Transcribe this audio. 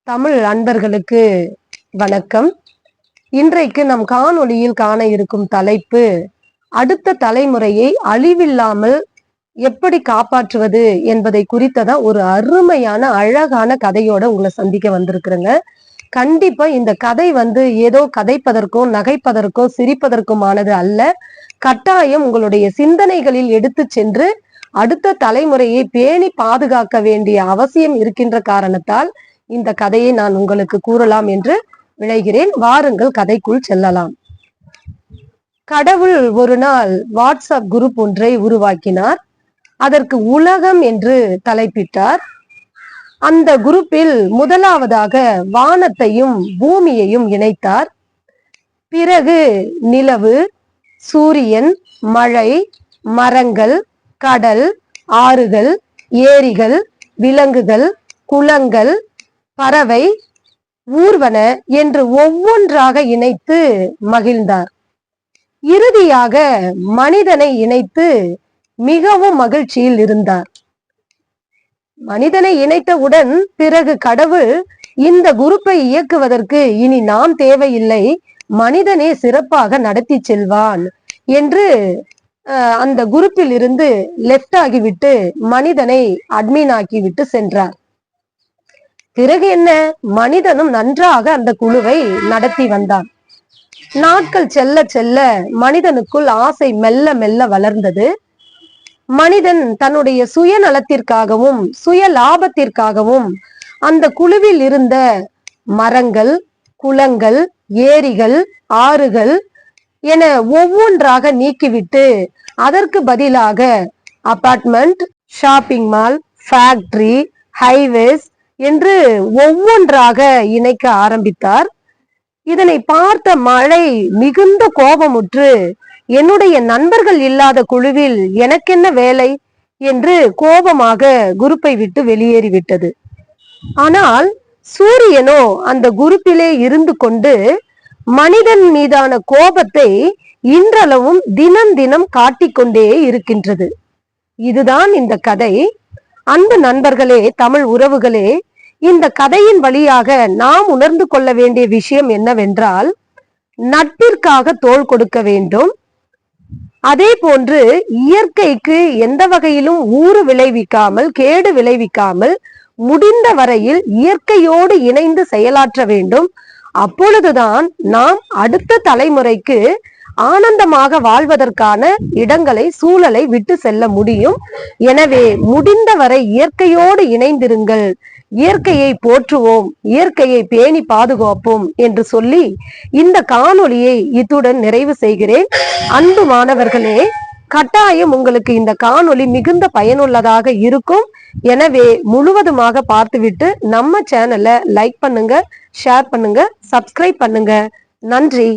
தமிழ் அன்பர்களுக்கு வணக்கம். இன்றைக்கு நம் காணொளியில் காண இருக்கும் தலைப்பு, அடுத்த தலைமுறையை அழிவில்லாமல் எப்படி காப்பாற்றுவது என்பதை குறித்ததான் ஒரு அருமையான அழகான கதையோட உங்களை சந்திக்க வந்திருக்கிறேங்க. கண்டிப்பா இந்த கதை ஏதோ கதைப்பதற்கோ நகைப்பதற்கோ சிரிப்பதற்குமானது அல்ல. கட்டாயம் உங்களுடைய சிந்தனைகளில் எடுத்து சென்று அடுத்த தலைமுறையை பேணி பாதுகாக்க வேண்டிய அவசியம் இருக்கின்ற காரணத்தால் இந்த கதையை நான் உங்களுக்கு கூறலாம் என்று விளைகிறேன். வாருங்கள் கதைக்குள் செல்லலாம். கடவுள் ஒரு நாள் வாட்ஸ்அப் குரூப் ஒன்றை உருவாக்கினார். அதற்கு உலகம் என்று தலைப்பிட்டார். அந்த குரூப்பில் முதலாவதாக வானத்தையும் பூமியையும் இணைத்தார். பிறகு நிலவு, சூரியன், மழை, மரங்கள், கடல், ஆறுகள், ஏரிகள், விலங்குகள், குளங்கள், பறவை, ஊர்வன என்று ஒவ்வொன்றாக இணைத்து மகிழ்ந்தார். இறுதியாக மனிதனை இணைத்து மிகவும் மகிழ்ச்சியில் இருந்தார். மனிதனை இணைத்தவுடன் பிறகு கடவுள் இந்த குரூப்பை இயக்குவதற்கு இனி நாம் தேவையில்லை, மனிதனே சிறப்பாக நடத்தி செல்வான் என்று அந்த குரூப்பில் இருந்து லெப்ட் ஆகிவிட்டு மனிதனை அட்மின் ஆக்கிவிட்டு சென்றார். பிறகு என்ன, மனிதனும் நன்றாக அந்த குழுவை நடத்தி வந்தான். நாட்கள் செல்ல செல்ல மனிதனுக்குள் ஆசை மெல்ல மெல்ல வளர்ந்தது. மனிதன் தன்னுடைய சுயநலத்திற்காகவும் சுய லாபத்திற்காகவும் அந்த குழுவில் இருந்த மரங்கள், குளங்கள், ஏரிகள், ஆறுகள் என ஒவ்வொன்றாக நீக்கிவிட்டு அதற்கு பதிலாக apartment, shopping mall, factory, highways என்று ஒவ்வொன்றாக இணைக்க ஆரம்பித்தார். இதனை பார்த்த மழை மிகுந்த கோபமுற்று, என்னுடைய நண்பர்கள் இல்லாத குழுவில் எனக்கென்ன வேலை என்று கோபமாக குரூப்பை விட்டு வெளியேறிவிட்டது. ஆனால் சூரியனோ அந்த குரூப்பிலே இருந்து கொண்டு மனிதன் மீதான கோபத்தை இன்றளவும் தினம் தினம் காட்டிக்கொண்டே இருக்கின்றது. இதுதான் இந்த கதை. அன்பு நண்பர்களே, தமிழ் உறவுகளே, இந்த கதையின் வழியாக நாம் உணர்ந்து கொள்ள வேண்டிய விஷயம் என்னவென்றால், நட்பிற்காக தோள் கொடுக்க வேண்டும். அதே போன்று இயற்கைக்கு எந்த வகையிலும் ஊறு விளைவிக்காமல், கேடு விளைவிக்காமல் முடிந்த வரையில் இயற்கையோடு இணைந்து செயலாற்ற வேண்டும். அப்பொழுதுதான் நாம் அடுத்த தலைமுறைக்கு ஆனந்தமாக வாழ்வதற்கான இடங்களை, சூழலை விட்டு செல்ல முடியும். எனவே முடிந்தவரை இயற்கையோடு இணைந்திருங்கள், இயற்கையை போற்றுவோம், இயற்கையை பேணி பாதுகாப்போம் என்று சொல்லி இந்த காணொளியை இத்துடன் நிறைவு செய்கிறேன். அன்பு மாணவர்களே, கட்டாயம் உங்களுக்கு இந்த காணொளி மிகுந்த பயனுள்ளதாக இருக்கும். எனவே முழுவதுமாக பார்த்துவிட்டு நம்ம சேனலை லைக் பண்ணுங்க, ஷேர் பண்ணுங்க, சப்ஸ்கிரைப் பண்ணுங்க. நன்றி.